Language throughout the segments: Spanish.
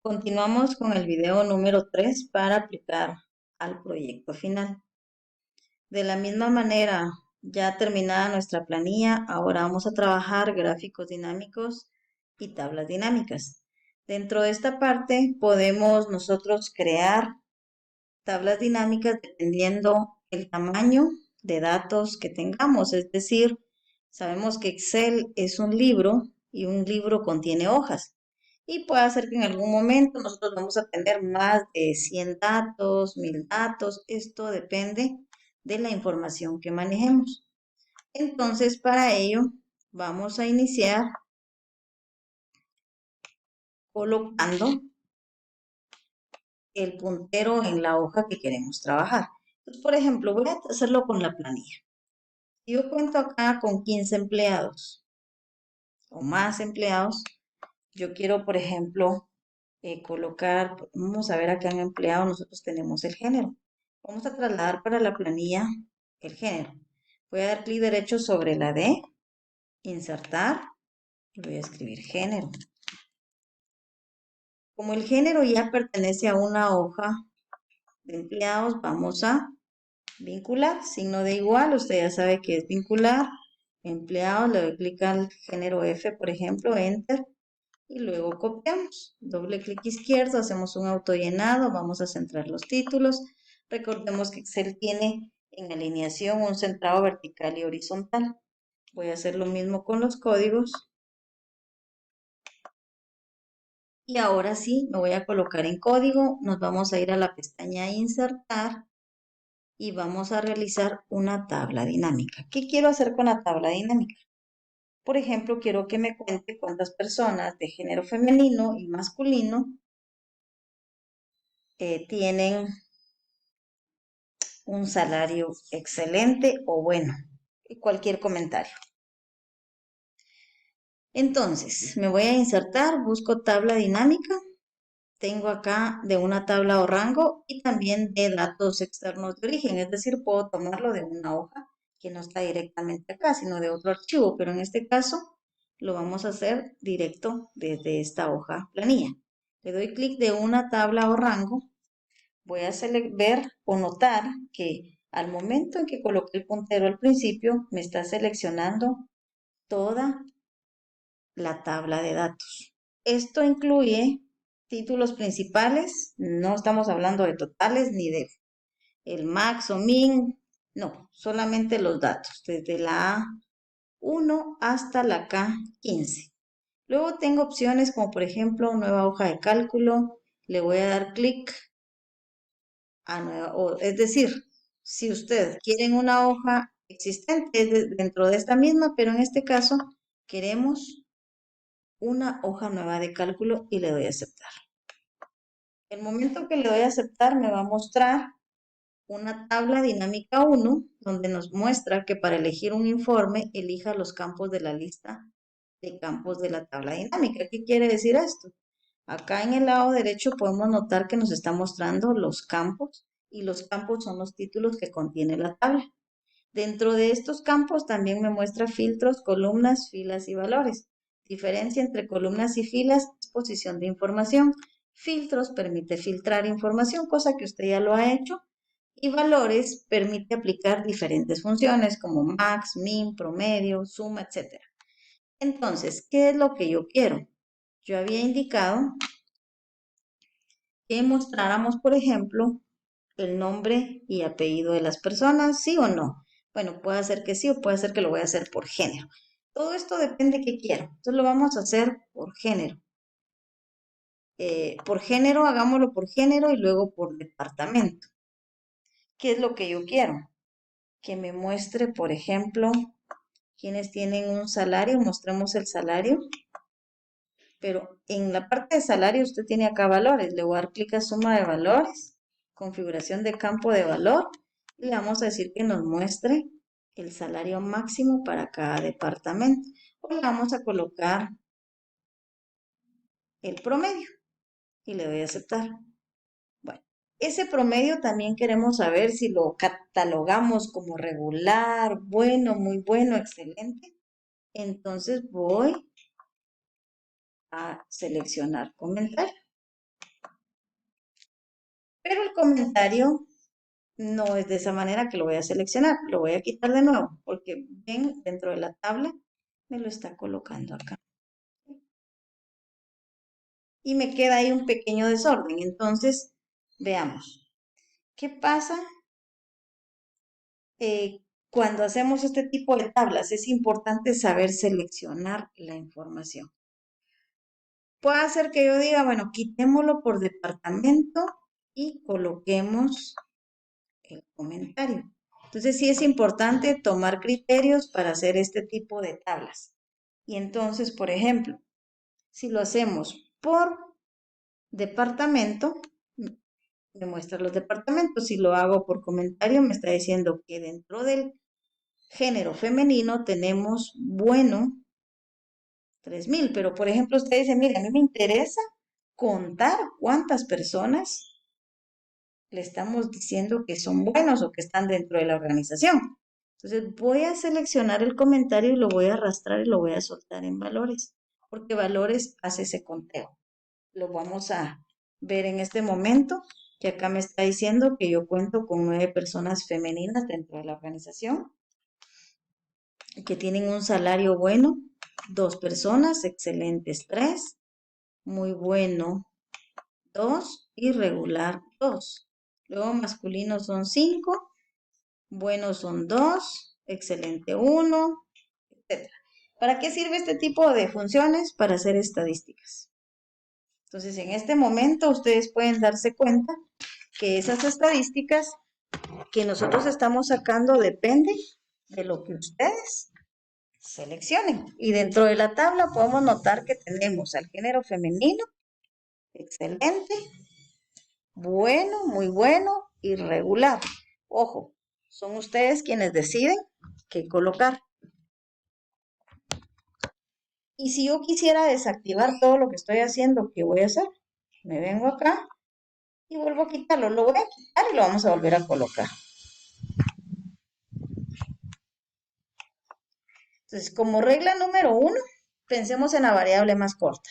Continuamos con el video número 3 para aplicar al proyecto final. De la misma manera, ya terminada nuestra planilla, ahora vamos a trabajar gráficos dinámicos y tablas dinámicas. Dentro de esta parte podemos nosotros crear tablas dinámicas dependiendo el tamaño de datos que tengamos. Es decir, sabemos que Excel es un libro y un libro contiene hojas. Y puede ser que en algún momento nosotros vamos a tener más de 100 datos, 1000 datos. Esto depende de la información que manejemos. Entonces, para ello, vamos a iniciar colocando el puntero en la hoja que queremos trabajar. Entonces, por ejemplo, voy a hacerlo con la planilla. Si yo cuento acá con 15 empleados o más empleados, yo quiero, por ejemplo, colocar, vamos a ver acá en empleado, nosotros tenemos el género. Vamos a trasladar para la planilla el género. Voy a dar clic derecho sobre la D, insertar, y voy a escribir género. Como el género ya pertenece a una hoja de empleados, vamos a vincular, signo de igual, usted ya sabe que es vincular, empleados, le doy clic al género F, por ejemplo, enter, y luego copiamos. Doble clic izquierdo, hacemos un autollenado, vamos a centrar los títulos. Recordemos que Excel tiene en alineación un centrado vertical y horizontal. Voy a hacer lo mismo con los códigos. Y ahora sí, me voy a colocar en código. Nos vamos a ir a la pestaña Insertar y vamos a realizar una tabla dinámica. ¿Qué quiero hacer con la tabla dinámica? Por ejemplo, quiero que me cuente cuántas personas de género femenino y masculino tienen un salario excelente o bueno, cualquier comentario. Entonces, me voy a insertar, busco tabla dinámica. Tengo acá de una tabla o rango y también de datos externos de origen, es decir, puedo tomarlo de una hoja que no está directamente acá, sino de otro archivo, pero en este caso lo vamos a hacer directo desde esta hoja planilla. Le doy clic de una tabla o rango, voy a ver o notar que al momento en que coloqué el puntero al principio, me está seleccionando toda la tabla de datos. Esto incluye títulos principales, no estamos hablando de totales ni de el max o min, no, solamente los datos, desde la A1 hasta la K15. Luego tengo opciones como por ejemplo nueva hoja de cálculo, le voy a dar clic a nueva, es decir, si ustedes quieren una hoja existente dentro de esta misma, pero en este caso queremos una hoja nueva de cálculo y le doy a aceptar. El momento que le doy a aceptar me va a mostrar una tabla dinámica 1 donde nos muestra que para elegir un informe elija los campos de la lista de campos de la tabla dinámica. ¿Qué quiere decir esto? Acá en el lado derecho podemos notar que nos está mostrando los campos y los campos son los títulos que contiene la tabla. Dentro de estos campos también me muestra filtros, columnas, filas y valores. Diferencia entre columnas y filas es posición de información. Filtros permite filtrar información, cosa que usted ya lo ha hecho. Y valores permite aplicar diferentes funciones como max, min, promedio, suma, etc. Entonces, ¿qué es lo que yo quiero? Yo había indicado que mostráramos, por ejemplo, el nombre y apellido de las personas, ¿sí o no? Bueno, puede ser que sí o puede ser que lo voy a hacer por género. Todo esto depende de qué quiero. Entonces lo vamos a hacer por género. Por género, hagámoslo por género y luego por departamento. ¿Qué es lo que yo quiero? Que me muestre, por ejemplo, quienes tienen un salario, mostremos el salario. Pero en la parte de salario usted tiene acá valores. Le voy a dar clic a suma de valores, configuración de campo de valor. Y le vamos a decir que nos muestre el salario máximo para cada departamento. O le vamos a colocar el promedio y le doy a aceptar. Bueno, ese promedio también queremos saber si lo catalogamos como regular, bueno, muy bueno, excelente. Entonces voy a seleccionar comentario. Pero el comentario no es de esa manera que lo voy a seleccionar. Lo voy a quitar de nuevo porque ven, dentro de la tabla me lo está colocando acá. Y me queda ahí un pequeño desorden. Entonces, veamos. ¿Qué pasa cuando hacemos este tipo de tablas? Es importante saber seleccionar la información. Puede ser que yo diga, bueno, quitémoslo por departamento y coloquemos el comentario. Entonces sí es importante tomar criterios para hacer este tipo de tablas. Y entonces, por ejemplo, si lo hacemos por departamento, me muestra los departamentos. Si lo hago por comentario, me está diciendo que dentro del género femenino tenemos bueno 3000. Pero, por ejemplo, usted dice, mire, a mí me interesa contar cuántas personas le estamos diciendo que son buenos o que están dentro de la organización. Entonces voy a seleccionar el comentario y lo voy a arrastrar y lo voy a soltar en valores, porque valores hace ese conteo. Lo vamos a ver en este momento, que acá me está diciendo que yo cuento con 9 personas femeninas dentro de la organización, que tienen un salario bueno, 2 personas, excelentes 3, muy bueno 2 y regular 2. Luego masculinos son 5, buenos son 2, excelente 1, etc. ¿Para qué sirve este tipo de funciones? Para hacer estadísticas. Entonces, en este momento ustedes pueden darse cuenta que esas estadísticas que nosotros estamos sacando depende de lo que ustedes seleccionen. Y dentro de la tabla podemos notar que tenemos al género femenino, excelente, bueno, muy bueno y regular. Ojo, son ustedes quienes deciden qué colocar. Y si yo quisiera desactivar todo lo que estoy haciendo, ¿qué voy a hacer? Me vengo acá y vuelvo a quitarlo. Lo voy a quitar y lo vamos a volver a colocar. Entonces, como regla número 1, pensemos en la variable más corta.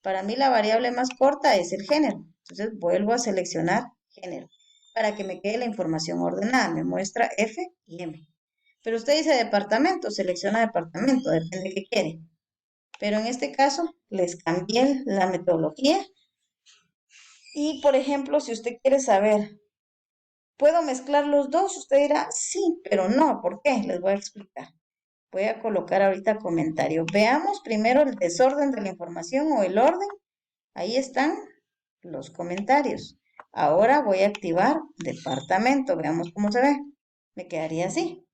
Para mí la variable más corta es el género. Entonces vuelvo a seleccionar género para que me quede la información ordenada. Me muestra F y M. Pero usted dice departamento, selecciona departamento, depende de qué quiere. Pero en este caso les cambié la metodología. Y por ejemplo, si usted quiere saber, ¿puedo mezclar los dos? Usted dirá, sí, pero no. ¿Por qué? Les voy a explicar. Voy a colocar ahorita comentario. Veamos primero el desorden de la información o el orden. Ahí están los comentarios. Ahora voy a activar departamento. Veamos cómo se ve. Me quedaría así.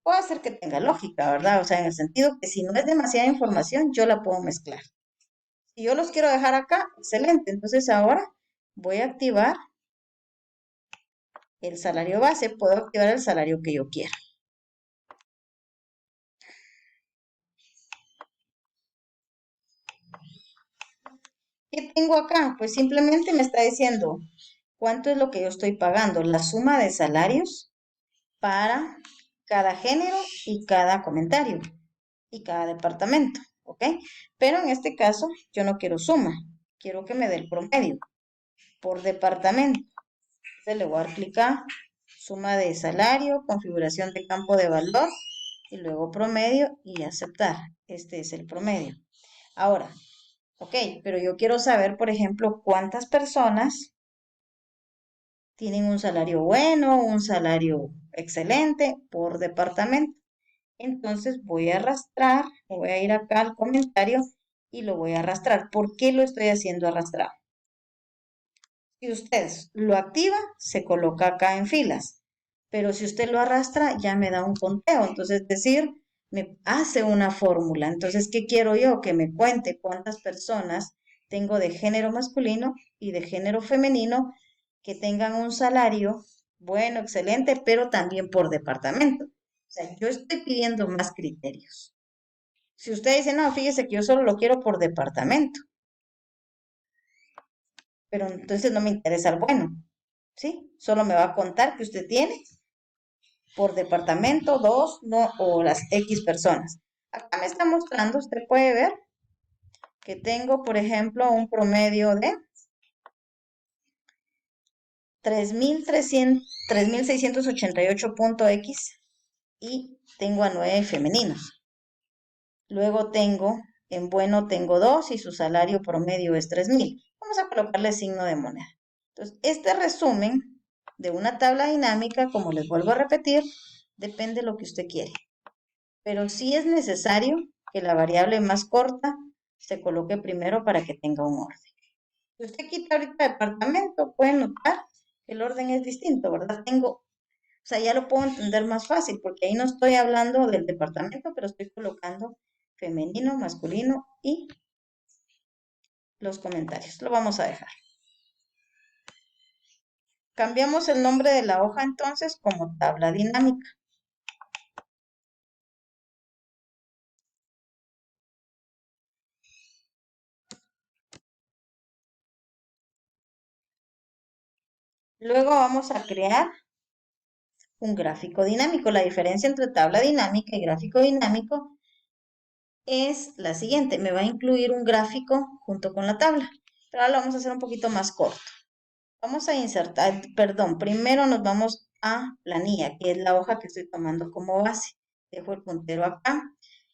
Puedo hacer que tenga lógica, ¿verdad? O sea, en el sentido que si no es demasiada información, yo la puedo mezclar. Si yo los quiero dejar acá, excelente. Entonces ahora voy a activar el salario base. Puedo activar el salario que yo quiera. ¿Qué tengo acá? Pues simplemente me está diciendo cuánto es lo que yo estoy pagando, la suma de salarios para cada género y cada comentario y cada departamento, ¿ok? Pero en este caso yo no quiero suma, quiero que me dé el promedio por departamento. Entonces le voy a dar clic a suma de salario, configuración de campo de valor y luego promedio y aceptar. Este es el promedio. Ahora, ok, pero yo quiero saber, por ejemplo, cuántas personas tienen un salario bueno, un salario excelente por departamento. Entonces voy a arrastrar, voy a ir acá al comentario y lo voy a arrastrar. ¿Por qué lo estoy haciendo arrastrar? Si usted lo activa, se coloca acá en filas. Pero si usted lo arrastra, ya me da un conteo. Entonces, es decir, me hace una fórmula. Entonces, ¿qué quiero yo? Que me cuente cuántas personas tengo de género masculino y de género femenino que tengan un salario bueno, excelente, pero también por departamento. O sea, yo estoy pidiendo más criterios. Si usted dice, no, fíjese que yo solo lo quiero por departamento, pero entonces no me interesa el bueno, ¿sí? Solo me va a contar que usted tiene por departamento 2 no, o las X personas. Acá me está mostrando, usted puede ver que tengo, por ejemplo, un promedio de 3688.x y tengo a 9 femeninos. Luego tengo, en bueno tengo 2 y su salario promedio es 3,000. Vamos a colocarle signo de moneda. Entonces, este resumen de una tabla dinámica, como les vuelvo a repetir, depende de lo que usted quiere. Pero sí es necesario que la variable más corta se coloque primero para que tenga un orden. Si usted quita ahorita departamento, pueden notar que el orden es distinto, ¿verdad? O sea, ya lo puedo entender más fácil, porque ahí no estoy hablando del departamento, pero estoy colocando femenino, masculino y los comentarios. Lo vamos a dejar. Cambiamos el nombre de la hoja entonces como tabla dinámica. Luego vamos a crear un gráfico dinámico. La diferencia entre tabla dinámica y gráfico dinámico es la siguiente. Me va a incluir un gráfico junto con la tabla, pero ahora lo vamos a hacer un poquito más corto. Vamos a insertar, perdón, primero nos vamos a planilla, que es la hoja que estoy tomando como base. Dejo el puntero acá.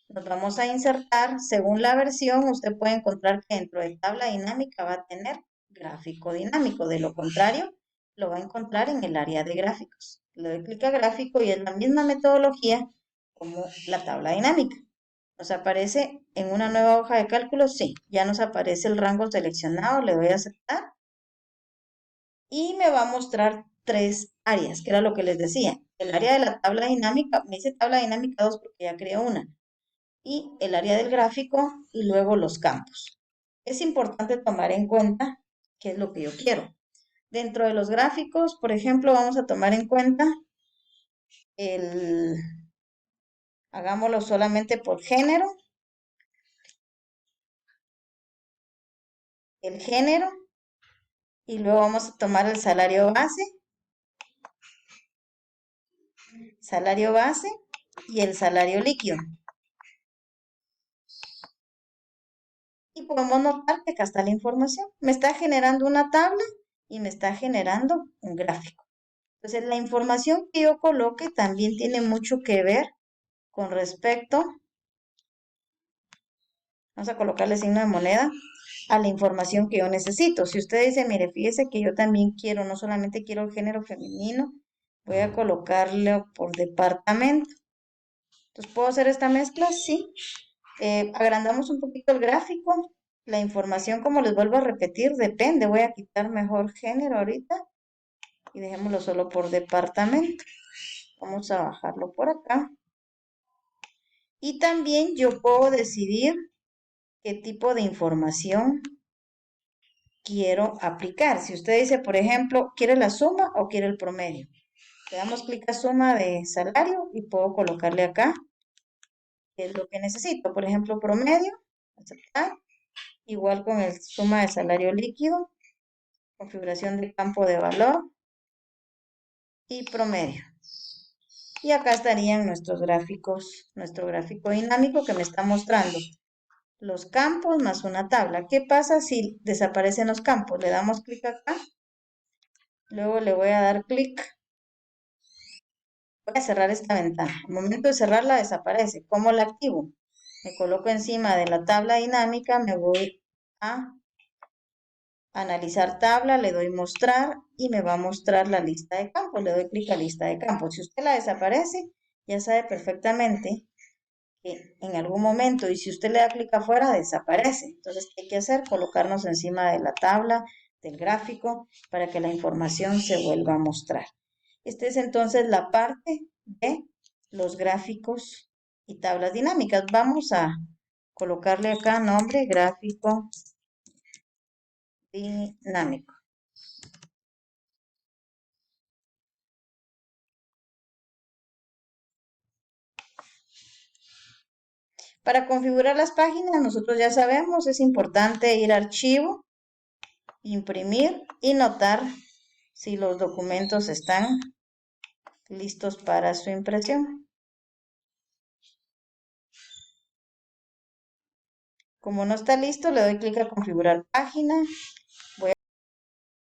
Nos vamos a insertar, según la versión, usted puede encontrar que dentro de tabla dinámica va a tener gráfico dinámico. De lo contrario, lo va a encontrar en el área de gráficos. Le doy clic a gráfico y es la misma metodología como la tabla dinámica. ¿Nos aparece en una nueva hoja de cálculo? Sí, ya nos aparece el rango seleccionado, le doy a aceptar y me va a mostrar 3 áreas, que era lo que les decía. El área de la tabla dinámica, me dice tabla dinámica 2 porque ya creé una, y el área del gráfico y luego los campos. Es importante tomar en cuenta qué es lo que yo quiero. Dentro de los gráficos, por ejemplo, vamos a tomar en cuenta el, hagámoslo solamente por género, el género, y luego vamos a tomar el salario base y el salario líquido. Y podemos notar que acá está la información. Me está generando una tabla y me está generando un gráfico. Entonces, la información que yo coloque también tiene mucho que ver con respecto, vamos a colocarle signo de moneda, a la información que yo necesito. Si usted dice, mire, fíjese que yo también quiero, no solamente quiero el género femenino, voy a colocarlo por departamento. Entonces, ¿puedo hacer esta mezcla? Sí. Agrandamos un poquito el gráfico. La información, como les vuelvo a repetir, depende. Voy a quitar mejor género ahorita y dejémoslo solo por departamento. Vamos a bajarlo por acá. Y también yo puedo decidir qué tipo de información quiero aplicar. Si usted dice, por ejemplo, ¿quiere la suma o quiere el promedio? Le damos clic a suma de salario y puedo colocarle acá qué es lo que necesito. Por ejemplo, promedio, aceptar. Igual con el suma de salario líquido, configuración de campo de valor y promedio. Y acá estarían nuestros gráficos, nuestro gráfico dinámico que me está mostrando los campos más una tabla. ¿Qué pasa si desaparecen los campos? Le damos clic acá, luego le voy a dar clic. Voy a cerrar esta ventana. Al momento de cerrarla desaparece. ¿Cómo la activo? Me coloco encima de la tabla dinámica, me voy a analizar tabla, le doy mostrar y me va a mostrar la lista de campos. Le doy clic a lista de campos. Si usted la desaparece, ya sabe perfectamente que en algún momento, y si usted le da clic afuera, desaparece. Entonces, ¿qué hay que hacer? Colocarnos encima de la tabla, del gráfico, para que la información se vuelva a mostrar. Esta es entonces la parte de los gráficos y tablas dinámicas. Vamos a colocarle acá nombre gráfico dinámico. Para configurar las páginas, nosotros ya sabemos, es importante ir a archivo, imprimir y notar si los documentos están listos para su impresión. Como no está listo, le doy clic a configurar página